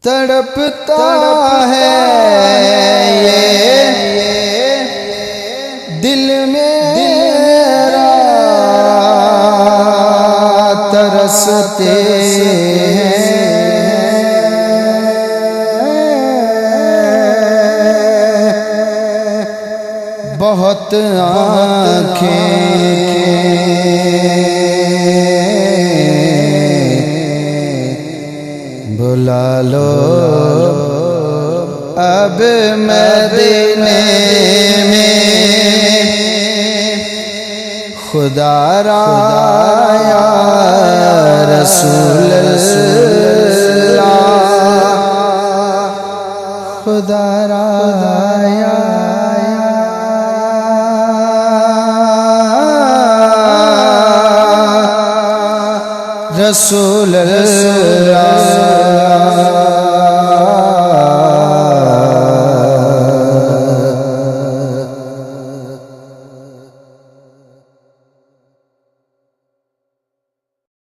तड़पता है ये दिल मेरा, तरसते हैं बहुत आँखें, बुला लो अब मदीने में खुदा रा या रसूल अल्लाह, खुदा रा या रसूल